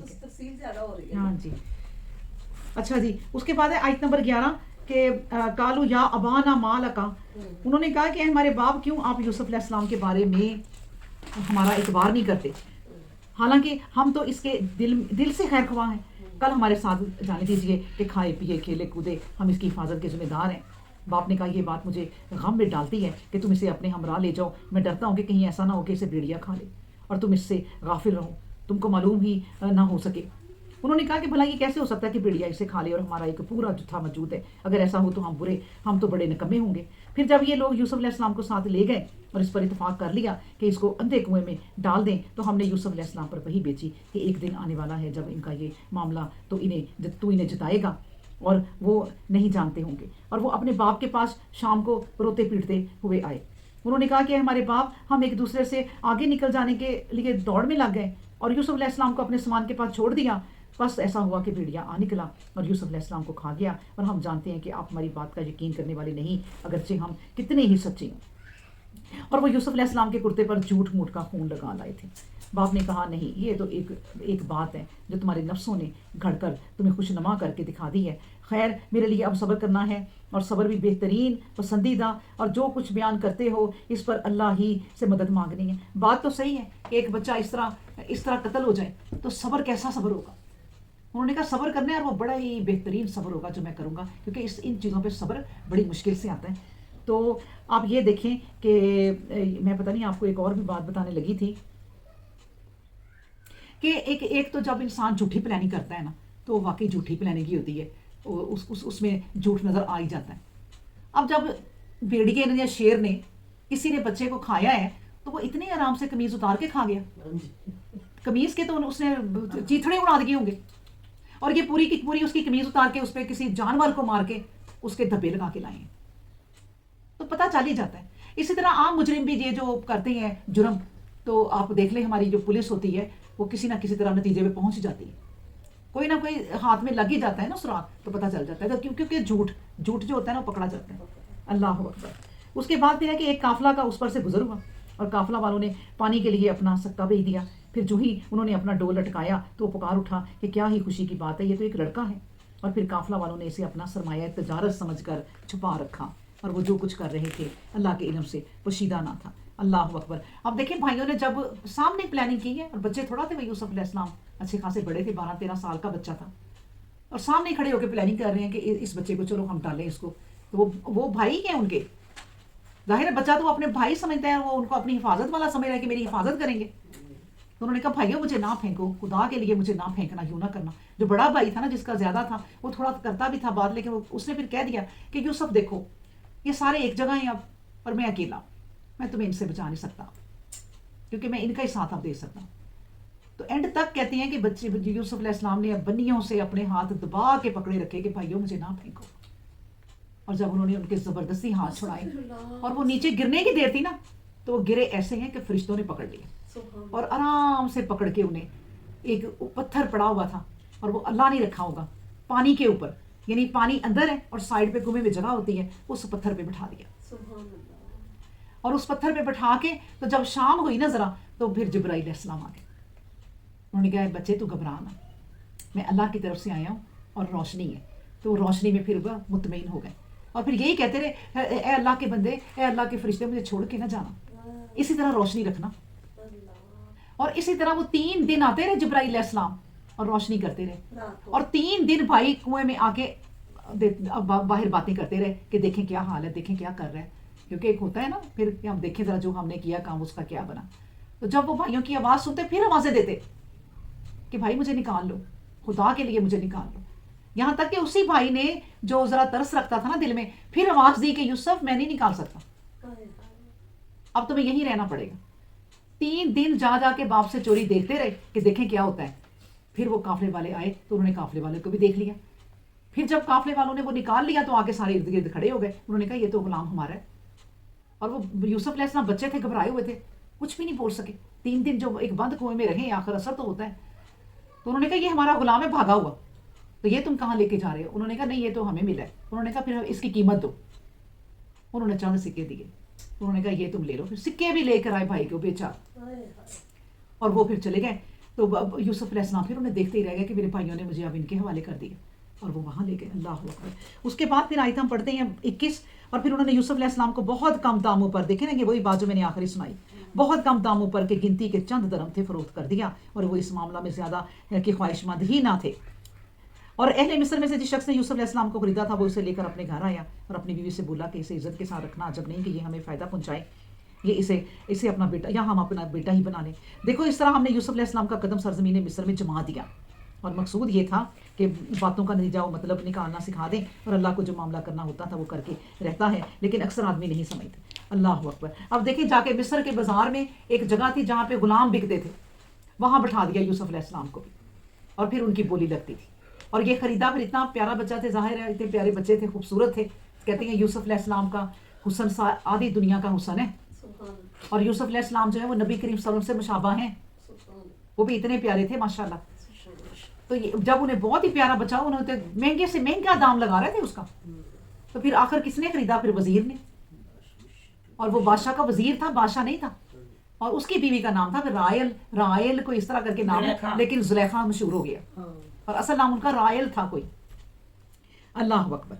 تفصیل زیادہ ہو رہی ہے. ہاں جی اچھا جی. اس کے بعد ہے آیت نمبر 11 کہ کالو یا ابانا مالکا, انہوں نے کہا کہ ہمارے باپ کیوں آپ یوسف علیہ السلام کے بارے میں ہمارا اعتبار نہیں کرتے, حالانکہ ہم تو اس کے دل سے خیر خواہ ہیں. کل ہمارے ساتھ جانے دیجئے کہ کھائے پیے کھیلے کودے, ہم اس کی حفاظت کے ذمہ دار ہیں. باپ نے کہا یہ بات مجھے غم میں ڈالتی ہے کہ تم اسے اپنے ہمراہ لے جاؤ, میں ڈرتا ہوں کہ کہیں ایسا نہ ہو کہ اسے بھیڑیا کھا لے اور تم اس سے غافل رہو, تم کو معلوم ہی نہ ہو سکے. انہوں نے کہا کہ بھلا یہ کیسے ہو سکتا ہے کہ بھیڑیا اسے کھا لے اور ہمارا ایک پورا جتھا موجود ہے, اگر ایسا ہو تو ہم تو بڑے نکمے ہوں گے. پھر جب یہ لوگ یوسف علیہ السلام کو ساتھ لے گئے اور اس پر اتفاق کر لیا کہ اس کو اندھے کنویں میں ڈال دیں, تو ہم نے یوسف علیہ السلام پر وہی بیچی کہ ایک دن آنے والا ہے جب ان کا یہ معاملہ تو انہیں جتائے گا اور وہ نہیں جانتے ہوں گے. اور وہ اپنے باپ کے پاس شام کو روتے پیٹتے ہوئے آئے. انہوں نے کہا کہ ہمارے باپ, ہم ایک دوسرے سے آگے نکل جانے کے لیے دوڑ میں لگ گئے اور یوسف علیہ السلام کو اپنے سامان کے پاس چھوڑ دیا. بس ایسا ہوا کہ بھیڑیا آ نکلا اور یوسف علیہ السلام کو کھا گیا, اور ہم جانتے ہیں کہ آپ ہماری بات کا یقین کرنے والے نہیں, اگرچہ ہم کتنے ہی سچے ہیں. اور وہ یوسف علیہ السلام کے کرتے پر جھوٹ موٹ کا خون لگا لائے تھے. باپ نے کہا نہیں, یہ تو ایک بات ہے جو تمہارے نفسوں نے گھڑ کر تمہیں خوشنما کر کے دکھا دی ہے. خیر میرے لیے اب صبر کرنا ہے, اور صبر بھی بہترین پسندیدہ, اور جو کچھ بیان کرتے ہو اس پر اللہ ہی سے مدد مانگنی ہے. بات تو صحیح ہے کہ ایک بچہ اس طرح قتل ہو جائے تو صبر کیسا صبر ہوگا. انہوں نے کہا صبر کرنا ہے, اور وہ بڑا ہی بہترین صبر ہوگا جو میں کروں گا, کیونکہ ان چیزوں پہ صبر بڑی مشکل سے آتا ہے. تو آپ یہ دیکھیں کہ میں پتہ نہیں آپ کو ایک اور بھی بات بتانے لگی تھی کہ ایک تو جب انسان جھوٹی پلاننگ کرتا ہے نا, تو واقعی جھوٹی پلاننگ کی ہوتی ہے, اس میں جھوٹ نظر آ ہی جاتا ہے. اب جب بھیڑیے نے یا شیر نے کسی نے بچے کو کھایا ہے تو وہ اتنے آرام سے قمیض اتار کے کھا گیا. قمیض کے تو اس نے چیتھڑے اڑا دیے ہوں گے, اور یہ پوری کی پوری اس کی قمیض اتار کے اس پہ کسی جانور کو مار کے اس کے دھبے لگا کے لائے ہیں. تو پتہ چل ہی جاتا ہے. اسی طرح عام مجرم بھی یہ جو کرتے ہیں جرم, تو آپ دیکھ لیں ہماری جو پولیس ہوتی ہے وہ کسی نہ کسی طرح نتیجے پہ پہنچ جاتی ہے, کوئی نہ کوئی ہاتھ میں لگ ہی جاتا ہے نا سراغ, تو پتہ چل جاتا ہے کیونکہ جھوٹ جو ہوتا ہے نا وہ پکڑا جاتا ہے. اللہ اکبر. اس کے بعد پھر ہے کہ ایک قافلہ کا اس پر سے گزر ہوا, اور قافلہ والوں نے پانی کے لیے اپنا سکہ بھیج دیا. پھر جو ہی انہوں نے اپنا ڈول لٹکایا تو وہ پکار اٹھا کہ کیا ہی خوشی کی بات ہے, یہ تو ایک لڑکا ہے. اور پھر قافلہ والوں نے اسے اپنا سرمایہ تجارت سمجھ کر چھپا رکھا, اور وہ جو کچھ کر رہے تھے اللہ کے علم سے پوشیدہ نہ تھا. اللہ اکبر. اب دیکھیں بھائیوں نے جب سامنے پلاننگ کی ہے, اور بچے تھوڑا تھے, وہ یوسف علیہ السلام اچھے خاصے بڑے تھے, 12-13 سال کا بچہ تھا, اور سامنے کھڑے ہو کے پلاننگ کر رہے ہیں کہ اس بچے کو چلو ہم ڈالیں اس کو. تو وہ بھائی ہیں ان کے, ظاہر ہے بچہ تو اپنے بھائی سمجھتا ہے, وہ ان کو اپنی حفاظت والا سمجھ رہا ہے کہ میری حفاظت کریں گے. تو انہوں نے کہا بھائیو مجھے نہ پھینکو, خدا کے لیے مجھے نہ پھینکنا, یوں نہ کرنا. جو بڑا بھائی تھا نا, جس کا زیادہ تھا, وہ تھوڑا کرتا بھی تھا بات, لیکن اس نے پھر کہہ دیا کہ یوسف دیکھو یہ سارے ایک جگہ ہیں اب, اور میں اکیلا, میں تمہیں ان سے بچا نہیں سکتا, کیونکہ میں ان کا ہی ساتھ اب دے سکتا ہوں. تو اینڈ تک کہتے ہیں کہ بچے یوسف علیہ السلام نے بنیوں سے اپنے ہاتھ دبا کے پکڑے رکھے کہ بھائیو مجھے نہ پھینکو. اور جب انہوں نے ان کے زبردستی ہاتھ چھڑائے اور وہ نیچے گرنے کی دیر تھی نا, تو وہ گرے ایسے ہیں کہ فرشتوں نے پکڑ لیے, اور آرام سے پکڑ کے انہیں, ایک پتھر پڑا ہوا تھا اور وہ اللہ نہیں رکھا ہوگا پانی کے اوپر, یعنی پانی اندر ہے اور سائڈ پہ کنویں میں جگہ ہوتی ہے, اس پتھر پہ بٹھا دیا. اور اس پتھر پہ بٹھا کے تو جب شام ہوئی نا ذرا, تو پھر جبرائیل علیہ السلام آ گئے. انہوں نے کہا بچے تو گھبرا نہ, میں اللہ کی طرف سے آیا ہوں اور روشنی ہے. تو روشنی میں پھر وہ مطمئن ہو گئے, اور پھر یہی کہتے رہے اے اللہ کے بندے, اے اللہ کے فرشتے, مجھے چھوڑ کے نہ جانا, اسی طرح روشنی رکھنا. اور اسی طرح وہ 3 دن آتے رہے جبرائیل علیہ السلام اور روشنی کرتے رہے, اور 3 دن بھائی کنویں میں آ کے باہر باتیں کرتے رہے کہ دیکھیں کیا حال ہے, دیکھیں کیا کر رہا ہے, کیونکہ ایک ہوتا ہے نا پھر کہ ہم دیکھیں ذرا جو ہم نے کیا کام اس کا کیا بنا. تو جب وہ بھائیوں کی آواز سنتے پھر آوازیں دیتے کہ بھائی مجھے نکال لو, خدا کے لیے مجھے نکال لو. یہاں تک کہ اسی بھائی نے جو ذرا ترس رکھتا تھا نا دل میں, پھر آواز دی کہ یوسف میں نہیں نکال سکتا, اب تمہیں یہیں رہنا پڑے گا. 3 دن جا کے باپ سے چوری دیکھتے رہے کہ دیکھیں کیا ہوتا ہے. پھر وہ قافلے والے آئے تو انہوں نے قافلے والے کو بھی دیکھ لیا. پھر جب قافلے والوں نے وہ نکال لیا تو آ کے سارے ارد گرد کھڑے ہو گئے. انہوں نے کہا یہ تو غلام ہمارا ہے. اور وہ یوسف علیہ السلام بچے تھے, گھبرائے ہوئے تھے, کچھ بھی نہیں بول سکے. 3 دن جو ایک بند کنویں میں رہے, آخر اثر تو ہوتا ہے. تو انہوں نے کہا یہ ہمارا غلام ہے بھاگا ہوا, تو یہ تم کہاں لے کے جا رہے ہو؟ انہوں نے کہا نہیں یہ تو ہمیں ملا ہے. انہوں نے کہا پھر اس کی قیمت دو. انہوں نے چند سکے دیے. انہوں نے کہا یہ تم لے لو. پھر سکے بھی لے کر آئے, بھائی کو بیچا, اور وہ پھر چلے گئے. تو یوسف علیہ السلام پھر انہیں دیکھتے ہی رہ گئے کہ میرے بھائیوں نے مجھے اب ان کے حوالے کر دیا، اور وہ وہاں لے گئے. اللہ اکبر. اس کے بعد پھر آیت ہم پڑھتے ہیں 21. اور پھر انہوں نے یوسف علیہ السلام کو بہت کم داموں پر، دیکھیں نا کہ وہی بات جو میں نے آخری سنائی، بہت کم داموں پر کہ گنتی کے چند درہم تھے فروخت کر دیا، اور وہ اس معاملہ میں زیادہ کی خواہش مند ہی نہ تھے. اور اہل مصر میں سے جس شخص نے یوسف علیہ السلام کو خریدا تھا وہ اسے لے کر اپنے گھر آیا اور اپنی بیوی سے بولا کہ اسے عزت کے ساتھ رکھنا، عجب نہیں کہ یہ ہمیں فائدہ پہنچائے، یہ اسے اپنا بیٹا یا ہم اپنا بیٹا ہی بنا لیں. دیکھو اس طرح ہم نے یوسف علیہ السلام کا قدم سرزمین مصر میں جما دیا، اور مقصود یہ تھا کہ باتوں کا نتیجہ مطلب نکالنا سکھا دیں، اور اللہ کو جو معاملہ کرنا ہوتا تھا وہ کر کے رہتا ہے، لیکن اکثر آدمی نہیں سمجھتے. اللہ اکبر. اب دیکھیں جا کے مصر کے بازار میں ایک جگہ تھی جہاں پہ غلام بکتے تھے، وہاں بٹھا دیا یوسف علیہ السلام کو بھی، اور پھر ان کی بولی لگتی تھی. اور یہ خریدا پھر اتنا پیارا بچہ تھے، ظاہر ہے اتنے پیارے بچے تھے، خوبصورت تھے. کہتے ہیں یوسف علیہ السلام کا حسن آدھی دنیا کا حسن ہے، اور یوسف علیہ السلام جو ہے وہ نبی کریم صلی اللہ علیہ وسلم سے مشابہ ہیں، وہ بھی اتنے پیارے تھے ماشاءاللہ. تو جب انہیں بہت ہی پیارا بچا، انہوں نے مہنگے سے مہنگا دام لگا رہے تھے اس کا، تو پھر آخر کس نے خریدا؟ پھر وزیر نے، اور وہ بادشاہ کا وزیر تھا، بادشاہ نہیں تھا. اور اس کی بیوی کا نام تھا پھر رائل کو اس طرح کر کے نام ہے، لیکن زلیخا مشہور ہو گیا، اور اصل نام ان کا رائل تھا کوئی. اللہ اکبر.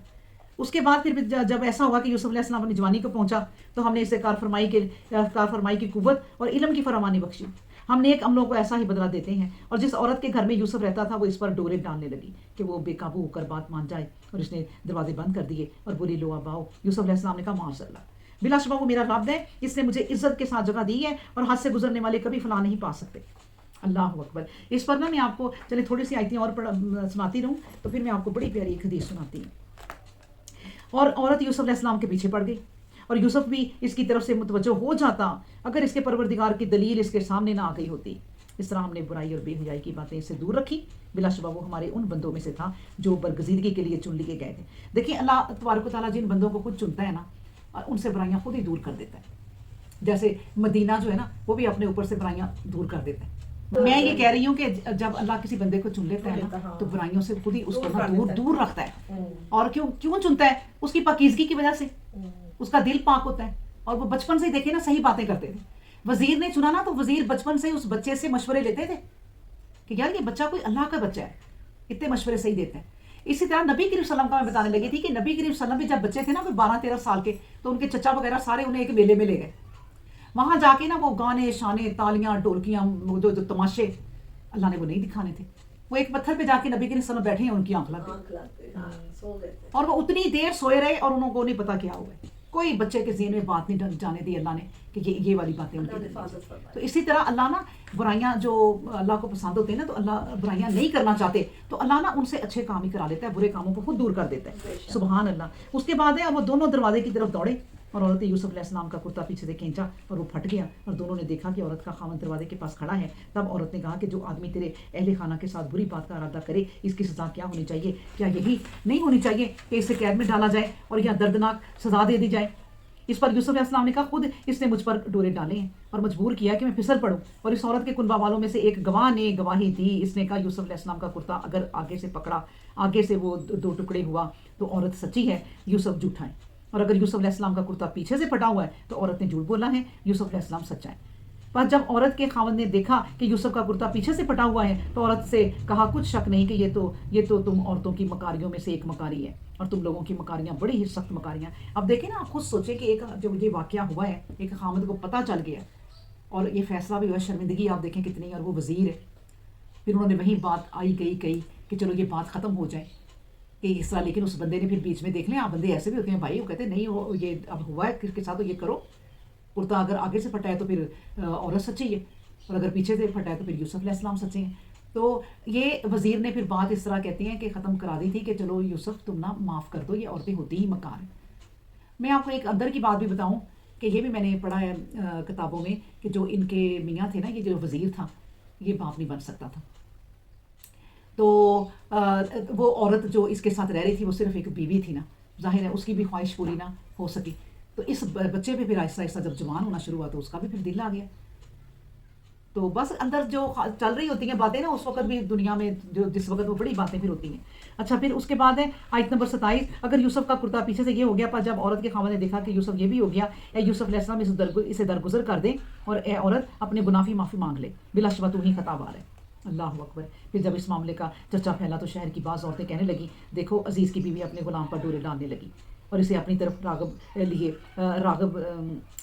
اس کے بعد پھر جب ایسا ہوا کہ یوسف علیہ السلام اپنی جوانی کو پہنچا تو ہم نے اسے کارفرمائی کی قوت اور علم کی فراوانی بخشی. ہم نیک عملوں کو ایسا ہی بدلہ دیتے ہیں. اور جس عورت کے گھر میں یوسف رہتا تھا وہ اس پر ڈورے ڈالنے لگی کہ وہ بے قابو ہو کر بات مان جائے، اور اس نے دروازے بند کر دیے اور بولی لو اب آؤ. یوسف علیہ السلام نے کہا معاذ اللہ، بلا شبہ وہ میرا رب ہے، اس نے مجھے عزت کے ساتھ جگہ دی ہے، اور حد سے گزرنے والے کبھی فلاں نہیں پا سکتے. اللہ اکبر. اس پر نا میں آپ کو چلے تھوڑی سی آیتیں اور سناتی رہوں، تو پھر میں آپ کو بڑی پیاری ایک حدیث سناتی ہوں. اور عورت یوسف علیہ السلام کے پیچھے پڑ گئی، اور یوسف بھی اس کی طرف سے متوجہ ہو جاتا اگر اس کے پروردگار کی دلیل اس کے سامنے نہ آ گئی ہوتی. اس طرح ہم نے برائی اور بے حیائی کی باتیں اس سے دور رکھی. بلا شبہ وہ ہمارے ان بندوں میں سے تھا جو برگزیدگی کے لیے چن لیے گئے تھے. دیکھیں اللہ تبارک و تعالیٰ جن بندوں کو خود چنتا ہے نا، ان سے برائیاں خود ہی دور کر دیتا ہے. جیسے مدینہ جو ہے نا، وہ بھی اپنے اوپر سے برائیاں دور کر دیتا ہے. میں یہ کہہ رہی ہوں کہ جب اللہ کسی بندے کو چن لیتا ہے نا، تو برائیوں سے خود ہی اس کو دور رکھتا ہے. اور کیوں چنتا ہے؟ اس کی پاکیزگی کی وجہ سے. اس کا دل پاک ہوتا ہے، اور وہ بچپن سے ہی دیکھے نا صحیح باتیں کرتے تھے. وزیر نے چنا نا تو وزیر بچپن سے اس بچے سے مشورے لیتے تھے کہ یار یہ بچہ کوئی اللہ کا بچہ ہے، اتنے مشورے صحیح دیتے ہیں. اسی طرح نبی کریم صلی اللہ علیہ وسلم کا میں بتانے لگی تھی کہ نبی کریم صلی اللہ علیہ وسلم بھی جب بچے تھے نا، کوئی 12-13 سال کے، تو ان کے چچا وغیرہ سارے انہیں ایک میلے میں لے گئے. وہاں جا کے نا وہ گانے شانے تالیاں ڈولکیاں جو تماشے اللہ نے وہ نہیں دکھانے تھے. وہ ایک پتھر پہ جا کے نبی کریم صلی اللہ علیہ وسلم بیٹھے ہیں، ان کی آنکھ لگ گئی، اور وہ اتنی دیر سوئے رہے اور انہوں کو نہیں پتا کیا ہوا ہے. کوئی بچے کے ذہن میں بات نہیں جانے دی اللہ نے کہ یہ والی باتیں ان کی. تو اسی طرح اللہ نا برائیاں جو اللہ کو پسند ہوتے ہیں نا، تو اللہ برائیاں نہیں کرنا چاہتے تو اللہ نا ان سے اچھے کام ہی کرا لیتا ہے، برے کاموں کو خود دور کر دیتا ہے. سبحان اللہ. اس کے بعد ہے اب وہ دونوں دروازے کی طرف دوڑے، اور عورت یوسف علیہ السلام کا کرتا پیچھے سے کھینچا اور وہ پھٹ گیا، اور دونوں نے دیکھا کہ عورت کا خاوند دروازے کے پاس کھڑا ہے. تب عورت نے کہا کہ جو آدمی تیرے اہل خانہ کے ساتھ بری بات کا ارادہ کرے، اس کی سزا کیا ہونی چاہیے؟ کیا یہی نہیں ہونی چاہیے کہ اسے قید میں ڈالا جائے اور یا دردناک سزا دے دی جائے؟ اس پر یوسف علیہ السلام نے کہا خود اس نے مجھ پر ڈورے ڈالے ہیں اور مجبور کیا کہ میں پھسل پڑوں. اور اس عورت کے کنبہ والوں میں سے ایک گواہ نے گواہی دی. اس نے کہا یوسف علیہ السلام کا کرتا اگر آگے سے پکڑا، آگے سے وہ 2 ٹکڑے ہوا تو عورت سچی ہے، یوسف جھوٹا ہے. اور اگر یوسف علیہ السلام کا کرتا پیچھے سے پھٹا ہوا ہے تو عورت نے جھوٹ بولا ہے، یوسف علیہ السلام سچا ہے. پر جب عورت کے خاوند نے دیکھا کہ یوسف کا کرتا پیچھے سے پھٹا ہوا ہے تو عورت سے کہا کچھ شک نہیں کہ یہ تو تم عورتوں کی مکاریوں میں سے ایک مکاری ہے، اور تم لوگوں کی مکاریاں بڑی ہی سخت مکاریاں. اب دیکھیں نا، آپ خود سوچیں کہ ایک جو یہ واقعہ ہوا ہے، ایک خاوند کو پتہ چل گیا اور یہ فیصلہ بھی ہوا، شرمندگی آپ دیکھیں کتنی، اور وہ وزیر ہے. پھر انہوں نے وہی بات آئی گئی کہی کہ چلو یہ بات ختم ہو جائے کہ اس طرح. لیکن اس بندے نے پھر بیچ میں دیکھ لیں، آپ بندے ایسے بھی ہوتے ہیں بھائی، وہ کہتے ہیں نہیں یہ اب ہوا ہے کس کے ساتھ تو یہ کرو. کرتا اگر آگے سے پھٹا ہے تو پھر عورت سچی ہے، اور اگر پیچھے سے پھٹا ہے تو پھر یوسف علیہ السلام سچے ہیں. تو یہ وزیر نے پھر بات اس طرح کہتی ہیں کہ ختم کرا دی تھی کہ چلو یوسف تم نہ معاف کر دو، یہ عورتیں ہوتی ہی مکار ہیں. میں آپ کو ایک اندر کی بات بھی بتاؤں کہ یہ بھی میں نے پڑھا ہے کتابوں میں کہ جو ان کے میاں تھے نا، یہ جو وزیر تھا یہ باپ نہیں بن سکتا تھا. تو وہ عورت جو اس کے ساتھ رہ رہی تھی وہ صرف ایک بیوی تھی نا، ظاہر ہے اس کی بھی خواہش پوری نہ ہو سکی. تو اس بچے پہ پھر آہستہ آہستہ جب جوان ہونا شروع ہوا تو اس کا بھی پھر دل آ گیا. تو بس اندر جو چل رہی ہوتی ہیں باتیں نا، اس وقت بھی دنیا میں جو جس وقت وہ بڑی باتیں پھر ہوتی ہیں. اچھا پھر اس کے بعد ہے آیت نمبر 27. اگر یوسف کا کرتا پیچھے سے یہ ہو گیا، پر جب عورت کے خاوند نے دیکھا کہ یوسف یہ بھی ہو گیا، اے یوسف علیہ السلام اسے درگزر کر دے، اور اے عورت اپنے گناہ کی معافی مانگ لے، بلا شبہ تو ہی خطا بار ہے. اللہ اکبر. پھر جب اس معاملے کا چرچا پھیلا تو شہر کی بعض عورتیں کہنے لگیں دیکھو عزیز کی بیوی اپنے غلام پر ڈورے ڈالنے لگی اور اسے اپنی طرف راغب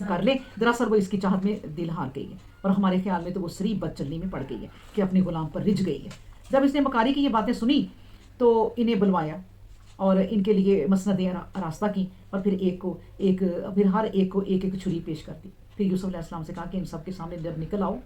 کر لے. دراصل وہ اس کی چاہت میں دل ہار گئی ہے اور ہمارے خیال میں تو وہ صریح بد چلنی میں پڑ گئی ہے کہ اپنے غلام پر رجھ گئی ہے. جب اس نے مکاری کی یہ باتیں سنی تو انہیں بلوایا اور ان کے لیے مسندیں راستہ کی اور پھر ہر ایک کو ایک چھری پیش کر دی. پھر یوسف علیہ السلام سے کہا کہ ان سب کے سامنے جب نکل آؤ.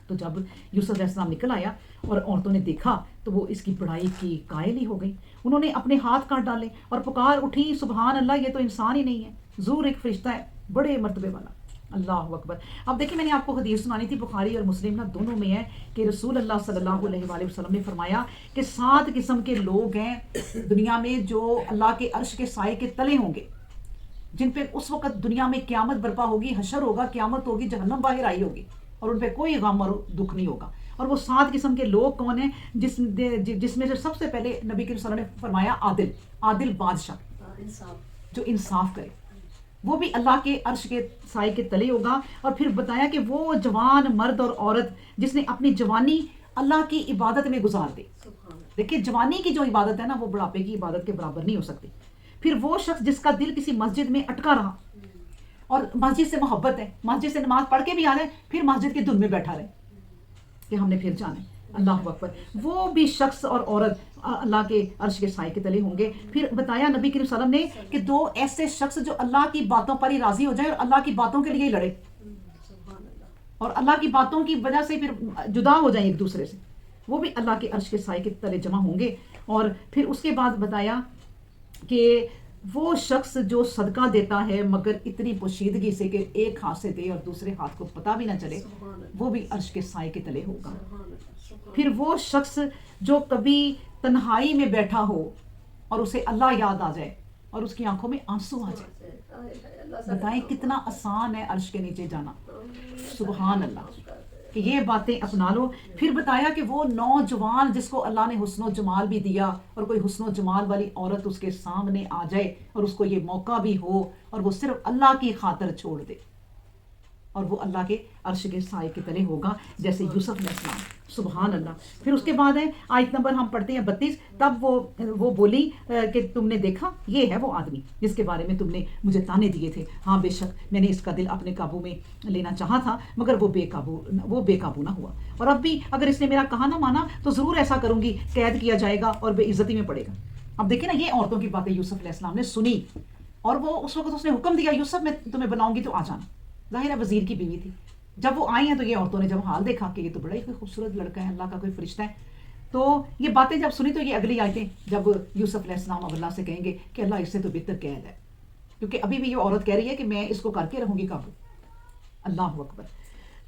تو جب یوسف علیہ السلام نکل آیا اور عورتوں نے دیکھا تو وہ اس کی بڑائی کی قائل ہی ہو گئی. انہوں نے اپنے ہاتھ کاٹ ڈالے اور پکار اٹھی سبحان اللہ, یہ تو انسان ہی نہیں ہے, ضرور ایک فرشتہ ہے بڑے مرتبے والا. اللہ اکبر. اب دیکھیں میں نے آپ کو حدیث سنانی تھی, بخاری اور مسلم نا دونوں میں ہے کہ رسول اللہ صلی اللہ علیہ وآلہ وسلم نے فرمایا کہ 7 قسم کے لوگ ہیں دنیا میں جو اللہ کے عرش کے سائے کے تلے ہوں گے, جن پہ اس وقت دنیا میں قیامت برپا ہوگی, حشر ہوگا, قیامت ہوگی, جہنم باہر آئی ہوگی اور ان پہ کوئی غم اور دکھ نہیں ہوگا. اور وہ 7 قسم کے لوگ کون ہیں جس میں سے سب سے پہلے نبی کریم صلی اللہ علیہ وسلم نے فرمایا عادل بادشاہ جو انصاف کرے, وہ بھی اللہ کے عرش کے سائے کے تلے ہوگا. اور پھر بتایا کہ وہ جوان مرد اور عورت جس نے اپنی جوانی اللہ کی عبادت میں گزار دی. دیکھیں جوانی کی جو عبادت ہے نا وہ بڑھاپے کی عبادت کے برابر نہیں ہو سکتی. پھر وہ شخص جس کا دل کسی مسجد میں اٹکا رہا اور مسجد سے محبت ہے, مسجد سے نماز پڑھ کے بھی آ رہے پھر مسجد کی دھن میں بیٹھا رہے کہ ہم نے پھر جانا ہے. اللہ اکبر. وہ بھی شخص اور عورت اللہ کے عرش کے سائے کے تلے ہوں گے. پھر بتایا نبی کریم صلی اللہ علیہ وسلم نے کہ 2 ایسے شخص جو اللہ کی باتوں پر ہی راضی ہو جائے اور اللہ کی باتوں کے لیے ہی لڑے اور اللہ کی باتوں کی وجہ سے پھر جدا ہو جائیں ایک دوسرے سے, وہ بھی اللہ کے عرش کے سائے کے تلے جمع ہوں گے. اور پھر اس کے بعد بتایا کہ وہ شخص جو صدقہ دیتا ہے مگر اتنی پوشیدگی سے کہ ایک ہاتھ سے دے اور دوسرے ہاتھ کو پتہ بھی نہ چلے, وہ بھی عرش کے سائے کے تلے ہوگا. پھر وہ شخص جو کبھی تنہائی میں بیٹھا ہو اور اسے اللہ یاد آ جائے اور اس کی آنکھوں میں آنسو آ جائے. بتائیں کتنا آسان ہے عرش کے نیچے جانا. سبحان اللہ کہ یہ باتیں اپنا لو. پھر بتایا کہ وہ نوجوان جس کو اللہ نے حسن و جمال بھی دیا اور کوئی حسن و جمال والی عورت اس کے سامنے آ جائے اور اس کو یہ موقع بھی ہو اور وہ صرف اللہ کی خاطر چھوڑ دے اور وہ اللہ کے عرش کے سائے کے تلے ہوگا جیسے یوسف علیہ السلام. سبحان اللہ. پھر اس کے بعد ہے آیت نمبر ہم پڑھتے ہیں 32. تب وہ بولی کہ تم نے دیکھا یہ ہے وہ آدمی جس کے بارے میں تم نے مجھے تانے دیے تھے. ہاں بے شک میں نے اس کا دل اپنے قابو میں لینا چاہا تھا مگر وہ بے قابو نہ ہوا. اور اب بھی اگر اس نے میرا کہا نہ مانا تو ضرور ایسا کروں گی, قید کیا جائے گا اور بے عزتی میں پڑے گا. اب دیکھیں نا یہ عورتوں کی باتیں یوسف علیہ السلام نے سنی اور وہ اس وقت اس نے حکم دیا یوسف میں تمہیں بناؤں گی تو آ جانا. ظاہر ہے وزیر کی بیوی تھی. جب وہ آئی ہیں تو یہ عورتوں نے جب حال دیکھا کہ یہ تو بڑا ہی کوئی خوبصورت لڑکا ہے, اللہ کا کوئی فرشتہ ہے, تو یہ باتیں جب سنی تو یہ اگلی آیتیں جب یوسف علیہ السلام اب اللہ سے کہیں گے کہ اللہ اس سے تو بہتر قید ہے, کیونکہ ابھی بھی یہ عورت کہہ رہی ہے کہ میں اس کو کر کے رہوں گی قابو. اللہ اکبر.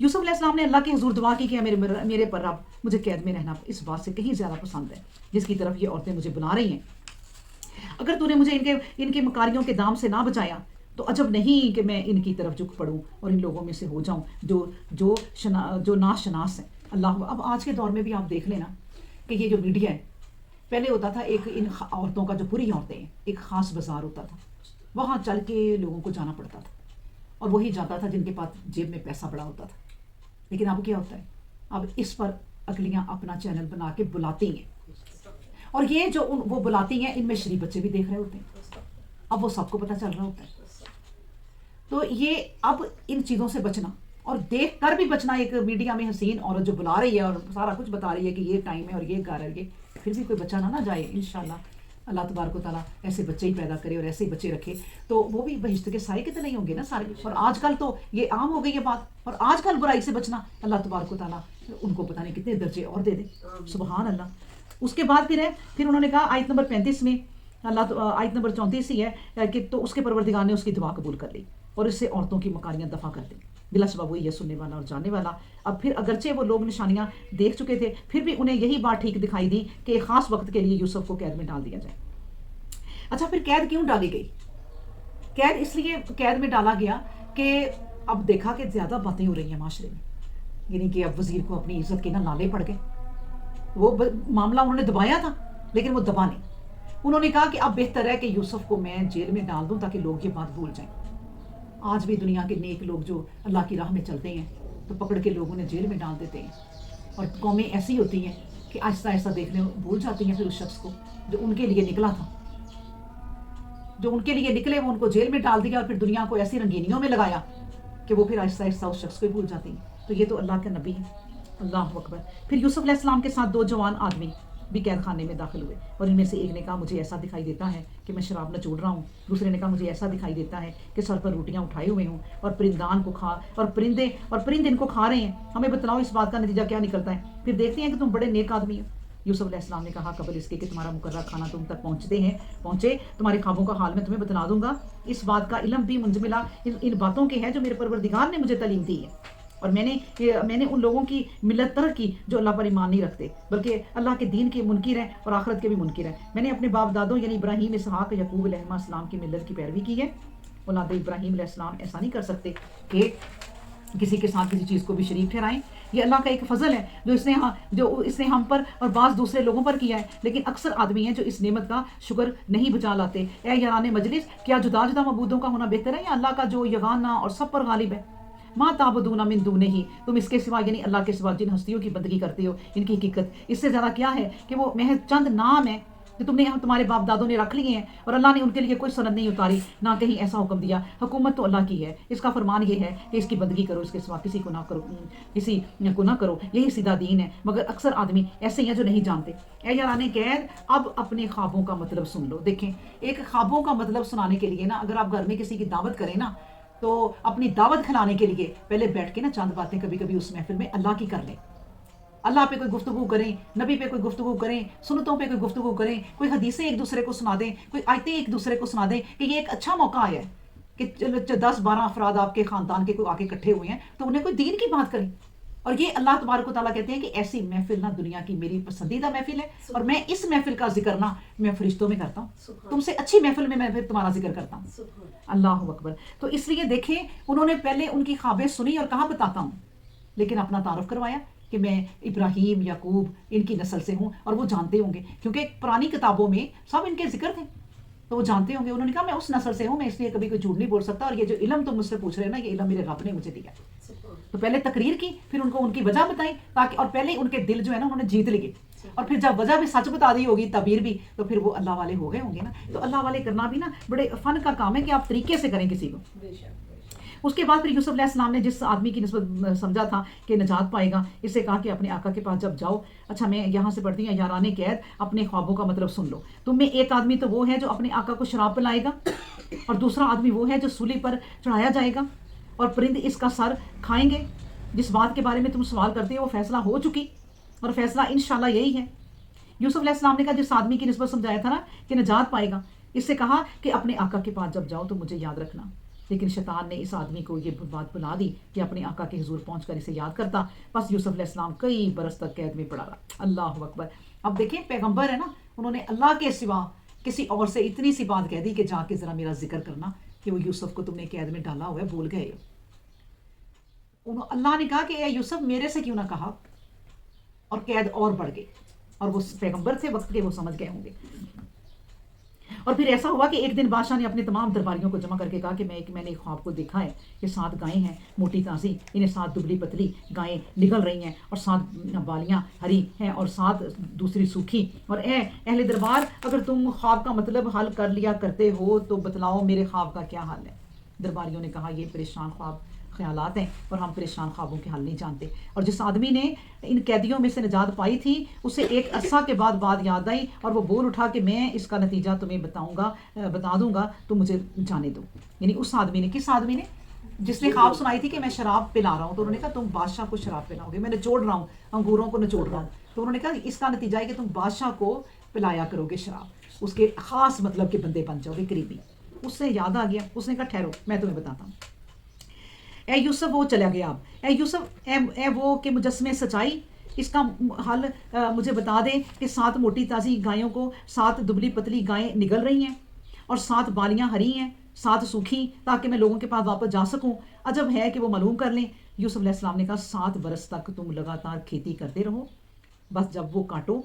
یوسف علیہ السلام نے اللہ کی حضور دعا کی کہ میرے پر رب مجھے قید میں رہنا اس بات سے کہیں زیادہ پسند ہے جس کی طرف یہ عورتیں مجھے بلا رہی ہیں. اگر تو نے مجھے ان کے مکاریوں کے دام سے نہ بچایا تو عجب نہیں کہ میں ان کی طرف جھک پڑوں اور ان لوگوں میں سے ہو جاؤں جو ناشناس ہیں. اللہ. اب آج کے دور میں بھی آپ دیکھ لینا کہ یہ جو میڈیا ہے, پہلے ہوتا تھا ایک ان عورتوں کا جو پوری عورتیں ہیں ایک خاص بازار ہوتا تھا, وہاں چل کے لوگوں کو جانا پڑتا تھا اور وہی جاتا تھا جن کے پاس جیب میں پیسہ بڑا ہوتا تھا. لیکن اب کیا ہوتا ہے, اب اس پر اگلیاں اپنا چینل بنا کے بلاتی ہیں اور یہ جو وہ بلاتی ہیں ان میں شریف بچے بھی دیکھ رہے ہوتے ہیں. اب وہ سب کو پتہ چل رہا ہوتا ہے. تو یہ اب ان چیزوں سے بچنا اور دیکھ کر بھی بچنا. ایک میڈیا میں حسین عورت جو بلا رہی ہے اور سارا کچھ بتا رہی ہے کہ یہ ٹائم ہے اور یہ گھر ہے, یہ پھر بھی کوئی بچہ نہ جائے. انشاءاللہ اللہ تبارک و تعالیٰ ایسے بچے ہی پیدا کرے اور ایسے ہی بچے رکھے تو وہ بھی بہشت کے سائے کے تو نہیں ہوں گے نا سارے. اور آج کل تو یہ عام ہو گئی ہے بات, اور آج کل برائی سے بچنا اللہ تبارک و تعالیٰ ان کو پتہ نہیں کتنے درجے اور دے دے. سبحان اللہ. اس کے بعد پھر انہوں نے کہا آیت نمبر 35 میں آیت نمبر 34 ہی ہے کہ تو اس کے پروردگار نے اس کی دعا قبول کر لی اور اس سے عورتوں کی مکاریاں دفع کر دیں. بلا شبہ وہی ہے سننے والا اور جاننے والا. اب پھر اگرچہ وہ لوگ نشانیاں دیکھ چکے تھے پھر بھی انہیں یہی بات ٹھیک دکھائی دی کہ ایک خاص وقت کے لیے یوسف کو قید میں ڈال دیا جائے. اچھا پھر قید کیوں ڈالی گئی؟ قید اس لیے قید میں ڈالا گیا کہ اب دیکھا کہ زیادہ باتیں ہو رہی ہیں معاشرے میں, یعنی کہ اب وزیر کو اپنی عزت کے نہ نالے پڑ گئے. وہ معاملہ انہوں نے دبایا تھا لیکن وہ دبا نہیں. انہوں نے کہا کہ اب بہتر ہے کہ یوسف کو میں جیل میں ڈال دوں تاکہ لوگ یہ بات بھول جائیں. آج بھی دنیا کے نیک لوگ جو اللہ کی راہ میں چلتے ہیں تو پکڑ کے لوگ انہیں جیل میں ڈال دیتے ہیں اور قومیں ایسی ہوتی ہیں کہ آہستہ آہستہ دیکھنے بھول جاتی ہیں پھر اس شخص کو جو ان کے لیے نکلا تھا، جو ان کے لیے نکلے وہ ان کو جیل میں ڈال دیا اور پھر دنیا کو ایسی رنگینیوں میں لگایا کہ وہ پھر آہستہ آہستہ اس شخص کو بھول جاتی ہیں۔ تو یہ تو اللہ کا نبی ہے، اللہ اکبر۔ پھر یوسف علیہ السلام کے ساتھ 2 جوان آدمی بھی قید خانے میں داخل ہوئے، اور ان میں سے ایک نے کہا مجھے ایسا دکھائی دیتا ہے کہ میں شراب نچوڑ رہا ہوں، دوسرے نے کہا مجھے ایسا دکھائی دیتا ہے کہ سر پر روٹیاں اٹھائے ہوئے ہوں اور پرندان کو کھا اور پرندے ان کو کھا رہے ہیں، ہمیں بتلاؤ اس بات کا نتیجہ کیا نکلتا ہے؟ پھر دیکھتے ہیں کہ تم بڑے نیک آدمی ہو۔ یوسف علیہ السلام نے کہا قبل اس کے کہ تمہارا مقررہ کھانا تم تک پہنچے تمہارے خوابوں کا حال میں تمہیں بتلا دوں گا، اس بات کا علم بھی مجھے ملا ان باتوں کے ہے جو میرے پروردگار نے مجھے تعلیم دی ہے، اور میں نے ان لوگوں کی ملت ترک کی جو اللہ پر ایمان نہیں رکھتے بلکہ اللہ کے دین کے منکر ہیں اور آخرت کے بھی منکر ہیں۔ میں نے اپنے باپ دادوں یعنی ابراہیم، اسحاق، یعقوب علیہ السلام کی ملت کی پیروی کی ہے۔ اولاد ابراہیم علیہ السلام ایسا نہیں کر سکتے کہ کسی کے ساتھ کسی چیز کو بھی شریک ٹھہرائیں، یہ اللہ کا ایک فضل ہے جو اس نے ہم پر اور بعض دوسرے لوگوں پر کیا ہے، لیکن اکثر آدمی ہیں جو اس نعمت کا شکر نہیں بجا لاتے۔ اے یاران مجلس، کیا جدا جدا معبودوں کا ہونا بہتر ہے یا اللہ کا جو یگانہ اور سب پر غالب ہے؟ ما تعبدون من دونہ، تم اس کے سوا یعنی اللہ کے سوا جن ہستیوں کی بندگی کرتے ہو ان کی حقیقت اس سے زیادہ کیا ہے کہ وہ محض چند نام ہے جو تمہارے باپ دادوں نے رکھ لیے ہیں، اور اللہ نے ان کے لیے کوئی سند نہیں اتاری، نہ کہیں ایسا حکم دیا۔ حکومت تو اللہ کی ہے، اس کا فرمان یہ ہے کہ اس کی بندگی کرو، اس کے سوا کسی کو نہ کرو، یہی سیدھا دین ہے، مگر اکثر آدمی ایسے ہیں جو نہیں جانتے۔ اے یاران قید، اب اپنے خوابوں کا مطلب سن لو۔ دیکھیں، ایک خوابوں کا مطلب سنانے کے لیے نا، اگر آپ گھر میں کسی کی دعوت کریں نا، تو اپنی دعوت کھلانے کے لیے پہلے بیٹھ کے نا چند باتیں کبھی کبھی اس محفل میں اللہ کی کر لیں، اللہ پہ کوئی گفتگو کریں، نبی پہ کوئی گفتگو کریں، سنتوں پہ کوئی گفتگو کریں، کوئی حدیثیں ایک دوسرے کو سنا دیں، کوئی آیتیں ایک دوسرے کو سنا دیں، کہ یہ ایک اچھا موقع آیا ہے کہ 10-12 افراد آپ کے خاندان کے کوئی آ کے اکٹھے ہوئے ہیں تو انہیں کوئی دین کی بات کریں۔ اور یہ اللہ تبارک و تعالیٰ کہتے ہیں کہ ایسی محفل نہ دنیا کی میری پسندیدہ محفل ہے، اور میں اس محفل کا ذکر نہ میں فرشتوں میں کرتا ہوں، تم سے اچھی محفل میں پھر تمہارا ذکر کرتا ہوں۔ اللہ اکبر۔ تو اس لیے دیکھیں، انہوں نے پہلے ان کی خوابیں سنی اور کہا بتاتا ہوں، لیکن اپنا تعارف کروایا کہ میں ابراہیم، یعقوب ان کی نسل سے ہوں، اور وہ جانتے ہوں گے کیونکہ پرانی کتابوں میں سب ان کے ذکر تھے تو وہ جانتے ہوں گے۔ انہوں نے کہا میں اس نسل سے ہوں، میں اس لیے کبھی کوئی جھوٹ نہیں بول سکتا، اور یہ جو علم تم مجھ سے پوچھ رہے ہیں نا، یہ علم میرے رب نے مجھے دیا۔ تو پہلے تقریر کی، پھر ان کو ان کی وجہ بتائی، تاکہ اور پہلے ان کے دل جو ہے نا انہوں نے جیت لیے، اور پھر جب وجہ بھی سچ بتا دی ہوگی، تعبیر بھی، تو پھر وہ اللہ والے ہو گئے ہوں گے نا۔ تو اللہ والے کرنا بھی نا بڑے فن کا کام ہے کہ آپ طریقے سے کریں کسی کو۔ اس کے بعد پھر یوسف علیہ السلام نے جس آدمی کی نسبت سمجھا تھا کہ نجات پائے گا، اس سے کہا کہ اپنے آقا کے پاس جب جاؤ، اچھا میں یہاں سے پڑھتی ہوں، یاران قید، اپنے خوابوں کا مطلب سن لو۔ تم میں ایک آدمی تو وہ ہے جو اپنے آقا کو شراب پلائے گا، اور دوسرا آدمی وہ ہے جو سولی پر چڑھایا جائے گا، اور پرند اس کا سر کھائیں گے۔ جس بات کے بارے میں تم سوال کرتے ہو وہ فیصلہ ہو چکی، اور فیصلہ انشاءاللہ یہی ہے۔ یوسف علیہ السلام نے کہا جس آدمی کی نسبت سمجھایا تھا نا کہ نجات پائے گا، اس سے کہا کہ اپنے آقا کے پاس جب جاؤ تو مجھے یاد رکھنا۔ لیکن شیطان نے اس آدمی کو یہ بات بلا دی کہ اپنے آقا کے حضور پہنچ کر اسے یاد کرتا۔ بس یوسف علیہ السلام کئی برس تک قید میں پڑا رہا۔ اللہ اکبر۔ اب دیکھیں، پیغمبر ہے نا، انہوں نے اللہ کے سوا کسی اور سے اتنی سی بات کہہ دی کہ جا کے ذرا میرا ذکر کرنا کہ وہ یوسف کو تم نے قید میں ڈالا ہوا ہے، بھول گئے ہو۔ اللہ نے کہا کہ اے یوسف میرے سے کیوں نہ کہا، اور قید اور بڑھ گئی، اور وہ پیغمبر تھے وقت کے، وہ سمجھ گئے ہوں گے۔ اور پھر ایسا ہوا کہ ایک دن بادشاہ نے اپنے تمام درباریوں کو جمع کر کے کہا کہ میں نے ایک خواب کو دیکھا ہے کہ 7 گائیں ہیں موٹی تازی، انہیں 7 دبلی پتلی گائیں نگل رہی ہیں، اور 7 بالیاں ہری ہیں اور 7 دوسری سوکھی۔ اور اے اہل دربار، اگر تم خواب کا مطلب حل کر لیا کرتے ہو تو بتلاؤ میرے خواب کا کیا حل ہے۔ درباریوں نے کہا یہ پریشان خواب خیالات ہیں اور ہم پریشان خوابوں کے حل نہیں جانتے۔ اور جس آدمی نے ان قیدیوں میں سے نجات پائی تھی، اسے ایک عرصہ کے بعد بات یاد آئی، اور وہ بول اٹھا کہ میں اس کا نتیجہ تمہیں بتا دوں گا تو مجھے جانے دو۔ یعنی اس آدمی نے، کس آدمی نے؟ جس نے خواب سنائی تھی کہ میں شراب پلا رہا ہوں، تو انہوں نے کہا تم بادشاہ کو شراب پلاؤ گے، میں نچوڑ رہا ہوں، انگوروں کو نچوڑ رہا ہوں، تو انہوں نے کہا اس کا نتیجہ ہے کہ تم بادشاہ کو پلایا کرو گے شراب، اس کے خاص مطلب کے بندے بن جاؤ گے، قریبی۔ اس سے یاد آ گیا، اس نے کہا ٹھہرو میں تمہیں بتاتا ہوں۔ اے یوسف، وہ چلا گیا اب، اے یوسف، اے وہ کہ مجسمے سچائی، اس کا حل مجھے بتا دیں کہ 7 موٹی تازی گایوں کو 7 دبلی پتلی گائیں نگل رہی ہیں، اور 7 بالیاں ہری ہیں 7 سوکھی، تاکہ میں لوگوں کے پاس واپس جا سکوں۔ عجب ہے کہ وہ معلوم کر لیں۔ یوسف علیہ السلام نے کہا 7 برس تک تم لگاتار کھیتی کرتے رہو، بس جب وہ کاٹو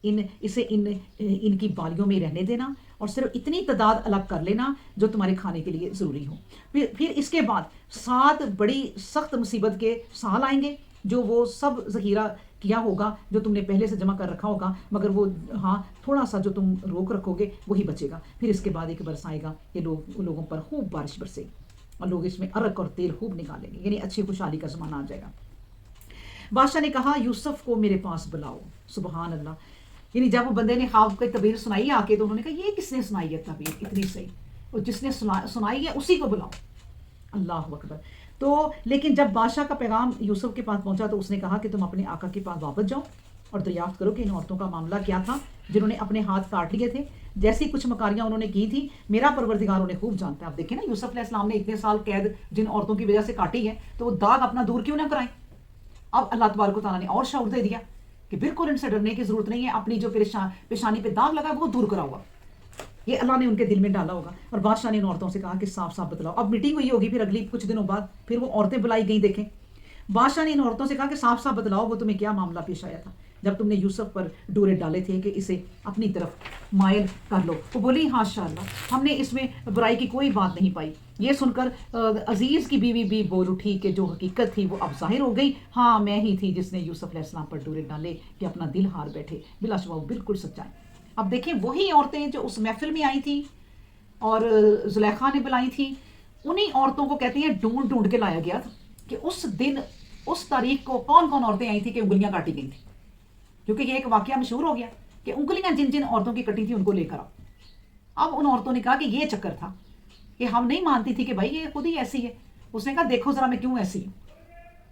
اسے ان کی بالیوں میں رہنے دینا، اور صرف اتنی تعداد الگ کر لینا جو تمہارے کھانے کے لیے ضروری ہو۔ پھر اس کے بعد 7 بڑی سخت مصیبت کے سال آئیں گے جو وہ سب ذخیرہ کیا ہوگا جو تم نے پہلے سے جمع کر رکھا ہوگا، مگر وہ ہاں تھوڑا سا جو تم روک رکھو گے وہی بچے گا، پھر اس کے بعد ایک برس آئے گا کہ لوگوں پر خوب بارش برسے گی اور لوگ اس میں عرق اور تیل خوب نکالیں گے، یعنی اچھی خوشحالی کا زمانہ آ جائے گا۔ بادشاہ نے کہا یوسف کو میرے پاس بلاؤ۔ سبحان اللہ، یعنی جب وہ بندے نے خواب کی تعبیر سنائی آ کے تو انہوں نے کہا یہ کس نے سنائی ہے تعبیر اتنی صحیح، اور جس نے سنائی ہے اسی کو بلاؤ۔ اللہ اکبر۔ تو لیکن جب بادشاہ کا پیغام یوسف کے پاس پہنچا تو اس نے کہا کہ تم اپنے آقا کے پاس واپس جاؤ اور دریافت کرو کہ ان عورتوں کا معاملہ کیا تھا جنہوں نے اپنے ہاتھ کاٹ لیے تھے، جیسی کچھ مکاریاں انہوں نے کی تھی میرا پروردگار انہیں خوب جانتا ہے۔ اب دیکھیں نا یوسف علیہ السلام نے اتنے سال قید جن عورتوں کی وجہ سے کاٹی ہے تو وہ داغ اپنا دور کیوں نہ کرائیں۔ اب اللہ تبارک و تعالیٰ نے اور شعور دے دیا کہ بالکل ان سے ڈرنے کی ضرورت نہیں ہے، اپنی جو پیشانی پہ داغ لگا وہ دور کرا ہوا، یہ اللہ نے ان کے دل میں ڈالا ہوگا۔ اور بادشاہ نے ان عورتوں سے کہا کہ صاف صاف بتلاؤ۔ اب میٹنگ ہوئی ہوگی پھر اگلی کچھ دنوں بعد، پھر وہ عورتیں بلائی گئیں۔ دیکھیں بادشاہ نے ان عورتوں سے کہا کہ صاف صاف بتلاؤ وہ تمہیں کیا معاملہ پیش آیا تھا جب تم نے یوسف پر ڈورے ڈالے تھے کہ اسے اپنی طرف مائل کر لو۔ وہ بولی ہاشا اللہ، ہم نے اس میں برائی کی کوئی بات نہیں پائی۔ یہ سن کر عزیز کی بیوی بھی بول اٹھی کہ جو حقیقت تھی وہ اب ظاہر ہو گئی، ہاں میں ہی تھی جس نے یوسف علیہ السلام پر ڈورے ڈالے کہ اپنا دل ہار بیٹھے، بلا شبہ وہ بالکل سچائی۔ اب دیکھیں وہی عورتیں جو اس محفل میں آئی تھیں اور زلیخا نے بلائی تھیں، انہی عورتوں کو کہتے ہیں ڈھونڈ ڈھونڈ کے لایا گیا تھا کہ اس دن اس تاریخ کو کون کون عورتیں آئی تھیں کہ انگلیاں کاٹی گئی تھیں، کیونکہ یہ ایک واقعہ مشہور ہو گیا کہ انگلیاں جن جن عورتوں کی کٹی تھی ان کو لے کر آؤ۔ اب ان عورتوں نے کہا کہ یہ چکر تھا کہ ہم نہیں مانتی تھی کہ بھائی یہ خود ہی ایسی ہے۔ اس نے کہا دیکھو ذرا میں کیوں ایسی ہوں،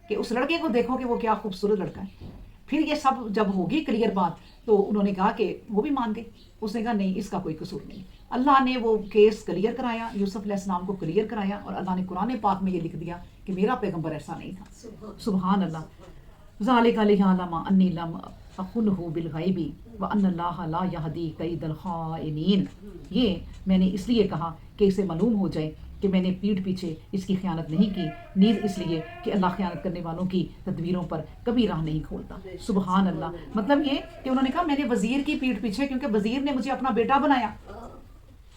کہ اس لڑکے کو دیکھو کہ وہ کیا خوبصورت لڑکا ہے۔ پھر یہ سب جب ہوگی کلیئر بات تو انہوں نے کہا کہ وہ بھی مان گئے۔ اس نے کہا نہیں اس کا کوئی قصور نہیں۔ اللہ نے وہ کیس کلیئر کرایا، یوسف علیہ السلام کو کلیئر کرایا، اور اللہ نے قرآن پاک میں یہ لکھ دیا کہ میرا پیغمبر ایسا نہیں تھا۔ سبحان اللہ۔ ذالک لیعلم انی لم اخنہ بالغیب وان اللہ لا یہدی کید الخائنین، یہ میں نے اس لیے کہا کہ اسے معلوم ہو جائے کہ میں نے پیٹھ پیچھے اس کی خیانت نہیں کی، نیز اس لیے کہ اللہ خیانت کرنے والوں کی تدبیروں پر کبھی راہ نہیں کھولتا۔ سبحان اللہ۔ مطلب یہ کہ انہوں نے کہا میں نے وزیر کی پیٹھ پیچھے، کیونکہ وزیر نے مجھے اپنا بیٹا بنایا،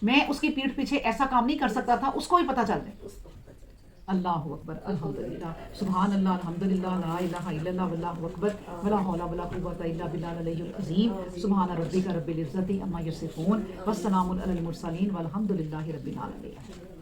میں اس کی پیٹھ پیچھے ایسا کام نہیں کر سکتا تھا، اس کو بھی پتہ چل جائے۔ اللہ اکبر، الحمدللہ، سبحان اللہ، الحمدللہ، لا الہ الا اللہ، واللہ اکبر، ولا حول ولا قوۃ الا باللہ العلی العظیم، سبحان ربک رب العزۃ عما یصفون، والسلام علی المرسلین، والحمد للہ رب العالمین۔